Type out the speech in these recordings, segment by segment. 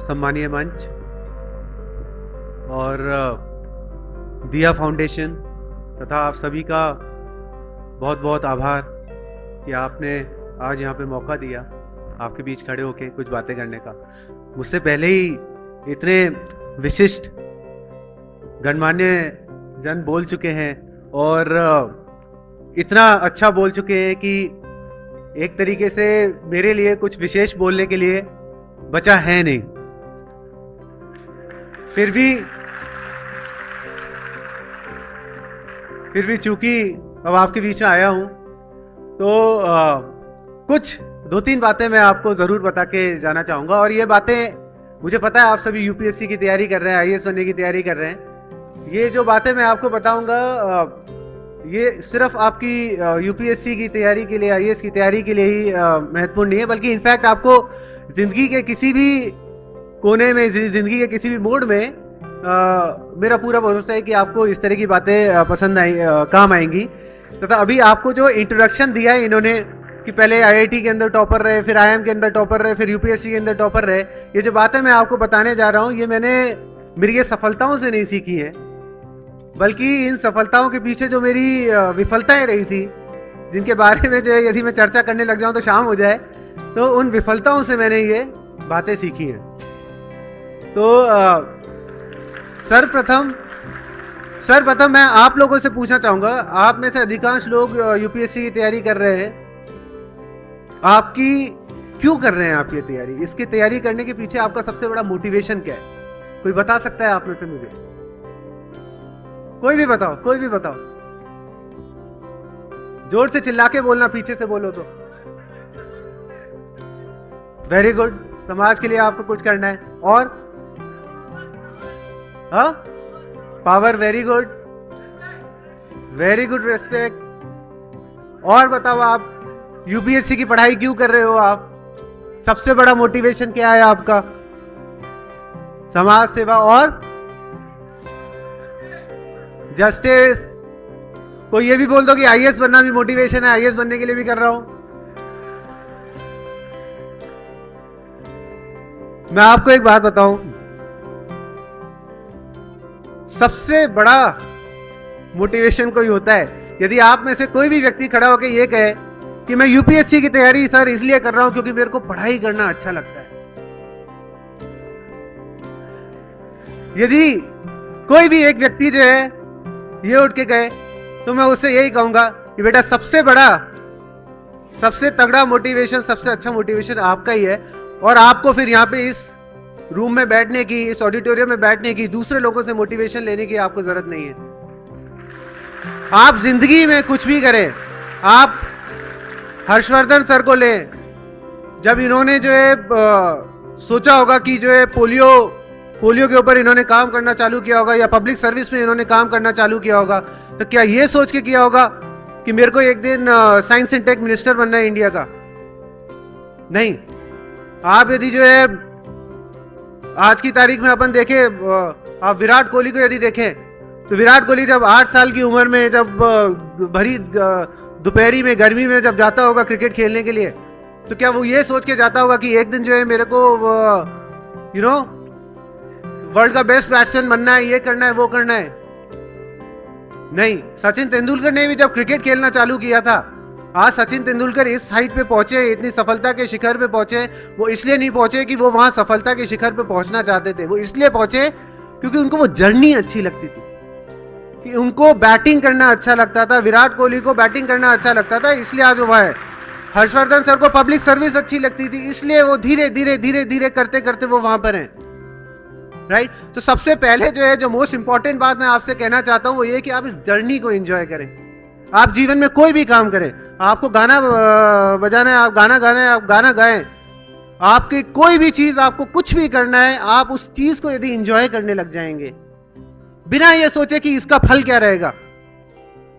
सम्मानीय मंच और दिया फाउंडेशन तथा आप सभी का बहुत बहुत आभार कि आपने आज यहाँ पे मौका दिया आपके बीच खड़े होके कुछ बातें करने का। मुझसे पहले ही इतने विशिष्ट गणमान्य जन बोल चुके हैं और इतना अच्छा बोल चुके हैं कि एक तरीके से मेरे लिए कुछ विशेष बोलने के लिए बचा है नहीं। फिर भी चूंकि अब आपके बीच में आया हूं तो कुछ 2-3 बातें मैं आपको जरूर बता के जाना चाहूंगा। और ये बातें मुझे पता है आप सभी यूपीएससी की तैयारी कर रहे हैं, आईएएस बनने की तैयारी कर रहे हैं। ये जो बातें मैं आपको बताऊंगा ये सिर्फ आपकी यूपीएससी की तैयारी के लिए, आईएएस की तैयारी के लिए ही महत्वपूर्ण नहीं है, बल्कि इनफैक्ट आपको जिंदगी के किसी भी कोने में, जिंदगी के किसी भी मोड में मेरा पूरा भरोसा है कि आपको इस तरह की बातें पसंद काम आएंगी। तथा अभी आपको जो इंट्रोडक्शन दिया है इन्होंने कि पहले आईआईटी के अंदर टॉपर रहे, फिर आईआईएम के अंदर टॉपर रहे, फिर यूपीएससी के अंदर टॉपर रहे, ये जो बातें मैं आपको बताने जा रहा हूँ ये मैंने मेरी ये सफलताओं से नहीं सीखी है, बल्कि इन सफलताओं के पीछे जो मेरी विफलताएं रही थी, जिनके बारे में जो है यदि मैं चर्चा करने लग जाऊं तो शाम हो जाए, तो उन विफलताओं से मैंने ये बातें सीखी हैं। तो सर्वप्रथम मैं आप लोगों से पूछना चाहूंगा, आप में से अधिकांश लोग यूपीएससी की तैयारी कर रहे हैं, आपकी क्यों कर रहे हैं आप ये तैयारी? इसकी तैयारी करने के पीछे आपका सबसे बड़ा मोटिवेशन क्या है? कोई बता सकता है आप में से मुझे? कोई भी बताओ, जोर से चिल्ला के बोलना, पीछे से बोलो तो। वेरी गुड, समाज के लिए आपको कुछ करना है। और पावर, वेरी गुड, रेस्पेक्ट। और बताओ आप यूपीएससी की पढ़ाई क्यों कर रहे हो? आप सबसे बड़ा मोटिवेशन क्या है आपका? समाज सेवा और जस्टिस। कोई ये भी बोल दो कि आईएएस बनना भी मोटिवेशन है, आईएएस बनने के लिए भी कर रहा हूं। मैं आपको एक बात बताऊं, सबसे बड़ा मोटिवेशन कोई होता है यदि आप में से कोई भी व्यक्ति खड़ा होकर ये कहे कि मैं यूपीएससी की तैयारी सर इसलिए कर रहा हूं क्योंकि मेरे को पढ़ाई करना अच्छा लगता है। यदि कोई भी एक व्यक्ति जो है ये उठ के कहे तो मैं उससे यही कहूंगा कि बेटा सबसे बड़ा, सबसे तगड़ा मोटिवेशन, सबसे अच्छा मोटिवेशन आपका ही है। और आपको फिर यहाँ पे इस रूम में बैठने की, इस ऑडिटोरियम में बैठने की, दूसरे लोगों से मोटिवेशन लेने की आपको जरूरत नहीं है। आप जिंदगी में कुछ भी करें, आप हर्षवर्धन सर को लें, जब इन्होंने जो है सोचा होगा कि जो है पोलियो के ऊपर इन्होंने काम करना चालू किया होगा, या पब्लिक सर्विस में इन्होंने काम करना चालू किया होगा, तो क्या ये सोच के किया होगा कि मेरे को एक दिन साइंस एंड टेक मिनिस्टर बनना है इंडिया का? नहीं। आप यदि जो है आज की तारीख में अपन देखें, आप विराट कोहली को यदि देखें तो विराट कोहली जब 8 साल की उम्र में, जब भरी दोपहरी में, गर्मी में जब जाता होगा क्रिकेट खेलने के लिए, तो क्या वो ये सोच के जाता होगा कि एक दिन जो है मेरे को वर्ल्ड का बेस्ट बैट्समैन बनना है, ये करना है, वो करना है? नहीं। सचिन तेंदुलकर ने भी जब क्रिकेट खेलना चालू किया था, आज सचिन तेंदुलकर इस हाइट पे पहुंचे, इतनी सफलता के शिखर पे पहुंचे, वो इसलिए नहीं पहुंचे कि वो वहां सफलता के शिखर पे पहुंचना चाहते थे, वो इसलिए पहुंचे क्योंकि उनको वो जर्नी अच्छी लगती थी, कि उनको बैटिंग करना अच्छा लगता था। विराट कोहली को बैटिंग करना अच्छा लगता था, इसलिए आज वो है। हर्षवर्धन सर को पब्लिक सर्विस अच्छी लगती थी, इसलिए वो धीरे धीरे करते करते वो वहां पर हैं। राइट? तो सबसे पहले जो है, जो मोस्ट इंपॉर्टेंट बात मैं आपसे कहना चाहता हूं वो ये कि आप इस जर्नी को एंजॉय करें। आप जीवन में कोई भी काम करें, आपको गाना बजाना है, आप गाना गाना है, आप गाना गाएं, आपकी कोई भी चीज, आपको कुछ भी करना है, आप उस चीज को यदि एंजॉय करने लग जाएंगे, बिना ये सोचे कि इसका फल क्या रहेगा,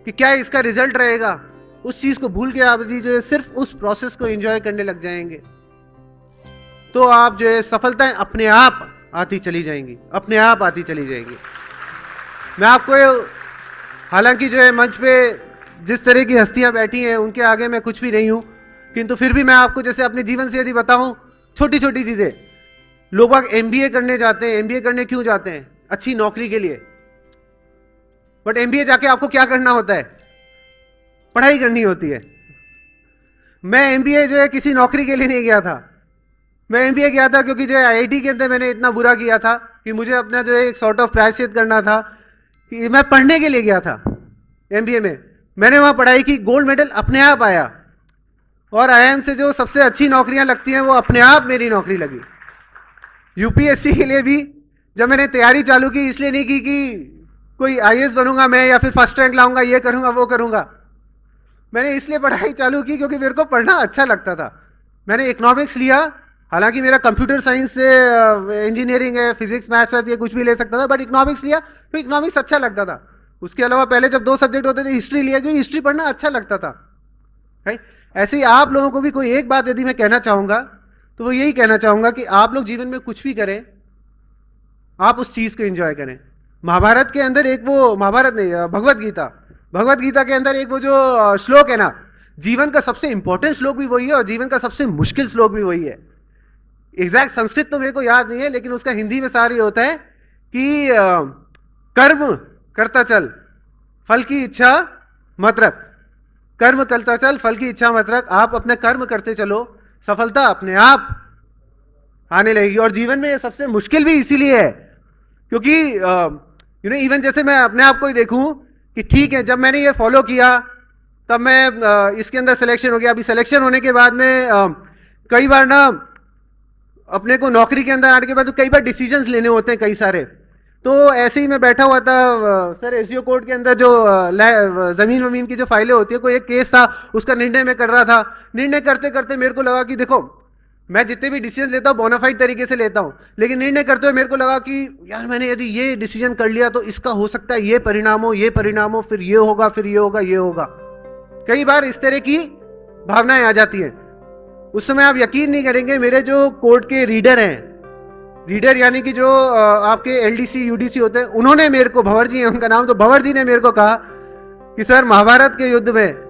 कि क्या इसका रिजल्ट रहेगा, उस चीज को भूल के आप यदि जो है सिर्फ उस प्रोसेस को एंजॉय करने लग जाएंगे, तो आप जो है सफलताएं अपने आप आती चली जाएंगी, अपने आप आती चली जाएंगी। मैं आपको हालांकि जो है मंच पे जिस तरह की हस्तियां बैठी हैं उनके आगे मैं कुछ भी नहीं हूं, किंतु फिर भी मैं आपको जैसे अपने जीवन से यदि बताऊं छोटी छोटी चीजें। लोग एमबीए करने जाते हैं, एमबीए करने क्यों जाते हैं? अच्छी नौकरी के लिए। बट एमबीए जाके आपको क्या करना होता है? पढ़ाई करनी होती है। मैं एमबीए जो है किसी नौकरी के लिए नहीं गया था। मैं एमबीए गया था क्योंकि जो है आईआईटी के अंदर मैंने इतना बुरा किया था कि मुझे अपना जो है एक सॉर्ट ऑफ प्रायश्चित करना था, कि मैं पढ़ने के लिए गया था एमबीए में। मैंने वहां पढ़ाई की, गोल्ड मेडल अपने आप आया, और आईआईएम से जो सबसे अच्छी नौकरियां लगती हैं वो अपने आप मेरी नौकरी लगी। यूपीएससी के लिए भी जब मैंने तैयारी चालू की, इसलिए नहीं की कि कोई आईएएस बनूंगा मैं या फिर फर्स्ट रैंक लाऊंगा, ये करूंगा वो करूंगा। मैंने इसलिए पढ़ाई चालू की क्योंकि मेरे को पढ़ना अच्छा लगता था। मैंने इकोनॉमिक्स लिया, हालांकि मेरा कंप्यूटर साइंस से इंजीनियरिंग है, फिजिक्स मैथ्स ये कुछ भी ले सकता था, बट इकोनॉमिक्स लिया तो इकोनॉमिक्स अच्छा लगता था। उसके अलावा पहले जब 2 सब्जेक्ट होते थे, हिस्ट्री लिया क्योंकि हिस्ट्री पढ़ना अच्छा लगता था। राइट? ऐसे ही आप लोगों को भी कोई एक बात यदि मैं कहना चाहूंगा तो वो यही कहना चाहूंगा कि आप लोग जीवन में कुछ भी करें, आप उस चीज को एंजॉय करें। महाभारत के अंदर एक वो, महाभारत नहीं, भगवत गीता के अंदर एक वो जो श्लोक है ना, जीवन का सबसे इंपॉर्टेंट श्लोक भी वही है और जीवन का सबसे मुश्किल श्लोक भी वही है। एग्जैक्ट संस्कृत तो मेरे को याद नहीं है, लेकिन उसका हिंदी में सार ये होता है कि कर्म करता चल, फल की इच्छा मत रख। कर्म करता चल, फल की इच्छा मत रख। आप अपने कर्म करते चलो, सफलता अपने आप आने लगेगी। और जीवन में ये सबसे मुश्किल भी इसीलिए है क्योंकि इवन जैसे मैं अपने आप को ही देखूं कि ठीक है, जब मैंने ये फॉलो किया तब मैं इसके अंदर सिलेक्शन हो गया। अभी सिलेक्शन होने के बाद में कई बार ना अपने को नौकरी के अंदर आने के बाद तो कई बार डिसीजंस लेने होते हैं कई सारे। तो ऐसे ही मैं बैठा हुआ था सर, एसडीओ कोर्ट के अंदर जो जमीन वमीन की जो फाइलें होती है, कोई एक केस था, उसका निर्णय मैं कर रहा था। निर्णय करते करते मेरे को लगा कि देखो, मैं जितने भी डिसीजन लेता हूँ बोनाफाइड तरीके से लेता हूँ, लेकिन निर्णय करते हुए मेरे को लगा कि यार मैंने यदि ये डिसीजन कर लिया तो इसका हो सकता है ये परिणाम हो, ये परिणाम हो, फिर ये होगा, फिर ये होगा, ये होगा। कई बार इस तरह की भावनाएं आ जाती हैं। उस समय आप यकीन नहीं करेंगे, मेरे जो कोर्ट के रीडर हैं, रीडर यानी कि जो आपके एलडीसी यूडीसी होते हैं, उन्होंने मेरे को, भंवर जी है उनका नाम, तो भंवर जी ने मेरे को कहा कि सर, महाभारत के युद्ध में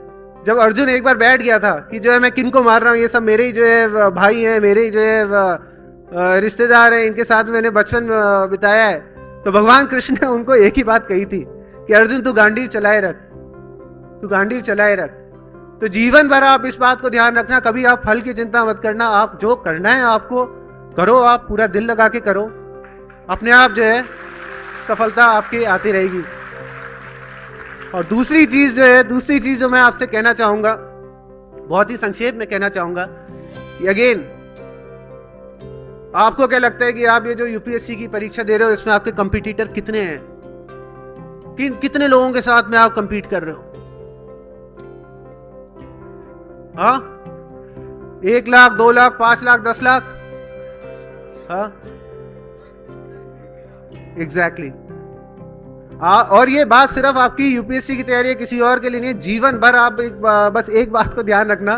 जब अर्जुन एक बार बैठ गया था कि जो है मैं किनको मार रहा हूँ, ये सब मेरे ही जो है भाई हैं, मेरे ही जो है रिश्तेदार हैं, इनके साथ मैंने बचपन बिताया है, तो भगवान कृष्ण ने उनको एक ही बात कही थी कि अर्जुन तू गांडीव चलाए रख, तू गांडीव चलाए रख। तो जीवन भर आप इस बात को ध्यान रखना, कभी आप फल की चिंता मत करना। आप जो करना है आपको करो, आप पूरा दिल लगा के करो, अपने आप जो है सफलता आपकी आती रहेगी। और दूसरी चीज जो मैं आपसे कहना चाहूंगा, बहुत ही संक्षेप में कहना चाहूंगा कि अगेन, आपको क्या लगता है कि आप ये जो यूपीएससी की परीक्षा दे रहे हो, इसमें आपके कंपटीटर कितने हैं? कितने लोगों के साथ में आप कंपीट कर रहे हो? हाँ, 1 लाख, 2 लाख, 5 लाख, 10 लाख? हाँ, एग्जैक्टली। और ये बात सिर्फ आपकी यूपीएससी की तैयारी है, किसी और के लिए नहीं। जीवन भर आप बस एक बात को ध्यान रखना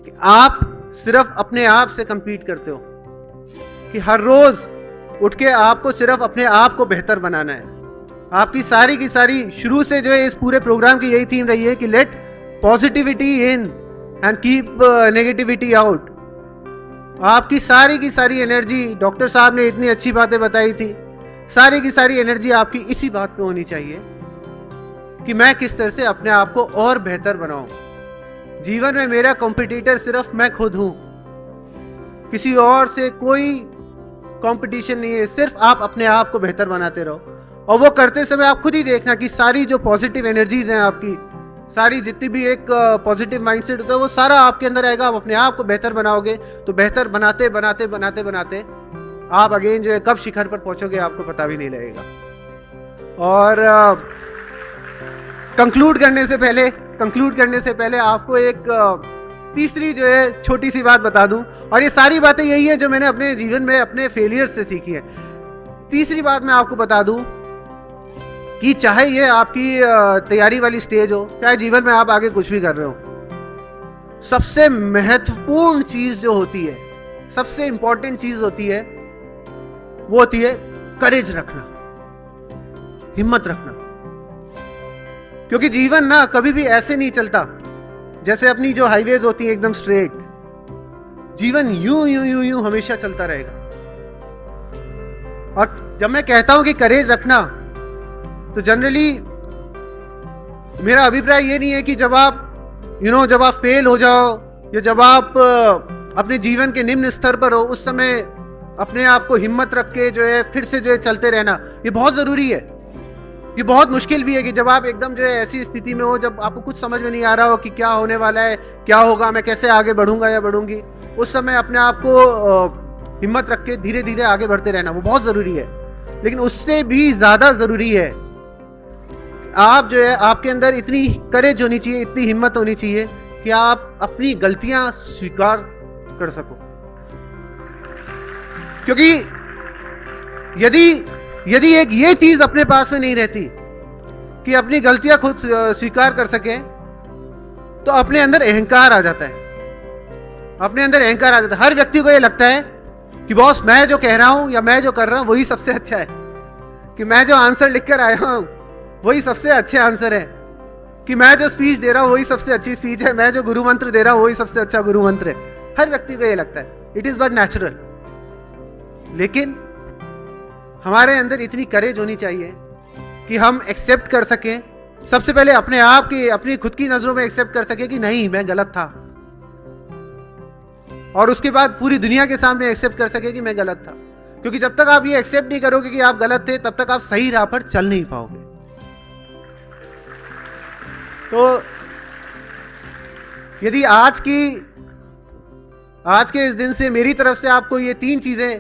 कि आप सिर्फ अपने आप से कंपीट करते हो, कि हर रोज उठ के आपको सिर्फ अपने आप को बेहतर बनाना है। आपकी सारी की सारी, शुरू से जो है इस पूरे प्रोग्राम की यही थीम रही है कि let positivity in and keep negativity out. आपकी सारी की सारी एनर्जी, डॉक्टर साहब ने इतनी अच्छी बातें बताई थी, सारी की सारी एनर्जी आपकी इसी बात पे होनी चाहिए कि मैं किस तरह से अपने आप को और बेहतर बनाऊं। जीवन में मेरा कॉम्पिटिटर सिर्फ मैं खुद हूं, किसी और से कोई कंपटीशन नहीं है। सिर्फ आप अपने आप को बेहतर बनाते रहो, और वो करते समय आप खुद ही देखना कि सारी जो पॉजिटिव एनर्जीज हैं आपकी, सारी जितनी भी एक पॉजिटिव माइंडसेट होता है, वो सारा आपके अंदर आएगा। आप अपने आप को बेहतर बनाओगे तो बेहतर बनाते बनाते बनाते बनाते आप अगेन जो है कब शिखर पर पहुंचोगे आपको पता भी नहीं लगेगा। और कंक्लूड करने से पहले आपको एक तीसरी जो है छोटी सी बात बता दूं, और ये सारी बातें यही है जो मैंने अपने जीवन में अपने फेलियर से सीखी है। तीसरी बात मैं आपको बता दूं कि चाहे ये आपकी तैयारी वाली स्टेज हो, चाहे जीवन में आप आगे कुछ भी कर रहे हो, सबसे महत्वपूर्ण चीज जो होती है, सबसे इंपॉर्टेंट चीज होती है, वो होती है करेज रखना, हिम्मत रखना। क्योंकि जीवन ना कभी भी ऐसे नहीं चलता जैसे अपनी जो हाईवेज होती है एकदम स्ट्रेट। जीवन यूं यूं यूं यूं हमेशा चलता रहेगा। और जब मैं कहता हूं कि करेज रखना, तो जनरली मेरा अभिप्राय ये नहीं है कि जब आप जब आप फेल हो जाओ या जब आप अपने जीवन के निम्न स्तर पर हो, उस समय अपने आप को हिम्मत रख के जो है फिर से जो है चलते रहना, ये बहुत जरूरी है। ये बहुत मुश्किल भी है कि जब आप एकदम जो है ऐसी स्थिति में हो, जब आपको कुछ समझ में नहीं आ रहा हो कि क्या होने वाला है, क्या होगा, मैं कैसे आगे बढ़ूंगा या बढ़ूंगी, उस समय अपने आप को हिम्मत रख के धीरे धीरे आगे बढ़ते रहना, वो बहुत जरूरी है। लेकिन उससे भी ज्यादा जरूरी है आप जो है, आपके अंदर इतनी करेज होनी चाहिए, इतनी हिम्मत होनी चाहिए कि आप अपनी गलतियां स्वीकार कर सको। क्योंकि यदि एक ये चीज अपने पास में नहीं रहती कि अपनी गलतियां खुद स्वीकार कर सके, तो अपने अंदर अहंकार आ जाता है। अपने अंदर अहंकार आ जाता है। हर व्यक्ति को ये लगता है कि बॉस, मैं जो कह रहा हूं या मैं जो कर रहा हूं वही सबसे अच्छा है, कि मैं जो आंसर लिखकर आया हूं वही सबसे अच्छे आंसर है, कि मैं जो स्पीच दे रहा हूं वही सबसे अच्छी स्पीच है, मैं जो गुरु मंत्र दे रहा हूं वही सबसे अच्छा गुरु मंत्र है। हर व्यक्ति को ये लगता है। It is but natural. लेकिन हमारे अंदर इतनी करेज होनी चाहिए कि हम एक्सेप्ट कर सकें, सबसे पहले अपने आप की, अपनी खुद की नजरों में एक्सेप्ट कर सके कि नहीं, मैं गलत था, और उसके बाद पूरी दुनिया के सामने एक्सेप्ट कर सके कि मैं गलत था। क्योंकि जब तक आप ये एक्सेप्ट नहीं करोगे कि आप गलत थे, तब तक आप सही राह पर चल नहीं पाओगे। तो यदि आज के इस दिन से मेरी तरफ से आपको ये 3 चीजें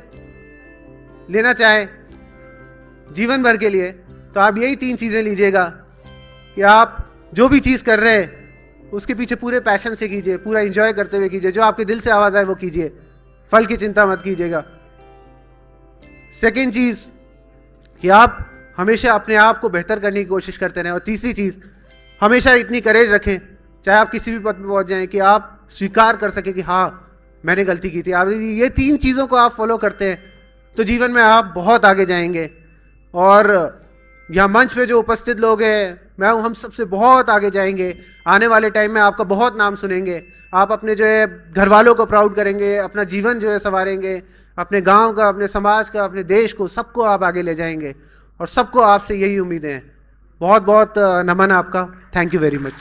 लेना चाहे जीवन भर के लिए, तो आप यही 3 चीजें लीजिएगा कि आप जो भी चीज कर रहे हैं उसके पीछे पूरे पैशन से कीजिए, पूरा एंजॉय करते हुए कीजिए, जो आपके दिल से आवाज आए वो कीजिए, फल की चिंता मत कीजिएगा। सेकेंड चीज कि आप हमेशा अपने आप को बेहतर करने की कोशिश करते रहें। और तीसरी चीज, हमेशा इतनी करेज रखें, चाहे आप किसी भी पद पर पहुंच जाएं, कि आप स्वीकार कर सके कि हाँ, मैंने गलती की थी। आप ये 3 चीजों को आप फॉलो करते हैं तो जीवन में आप बहुत आगे जाएंगे। और यहाँ मंच पे जो उपस्थित लोग हैं, मैं हूँ, हम सबसे बहुत आगे जाएंगे। आने वाले टाइम में आपका बहुत नाम सुनेंगे। आप अपने जो है घर वालों को प्राउड करेंगे, अपना जीवन जो है संवारेंगे, अपने गांव का, अपने समाज का, अपने देश को, सबको आप आगे ले जाएंगे। और सबको आपसे यही उम्मीदें हैं। बहुत बहुत नमन आपका। Thank you very much.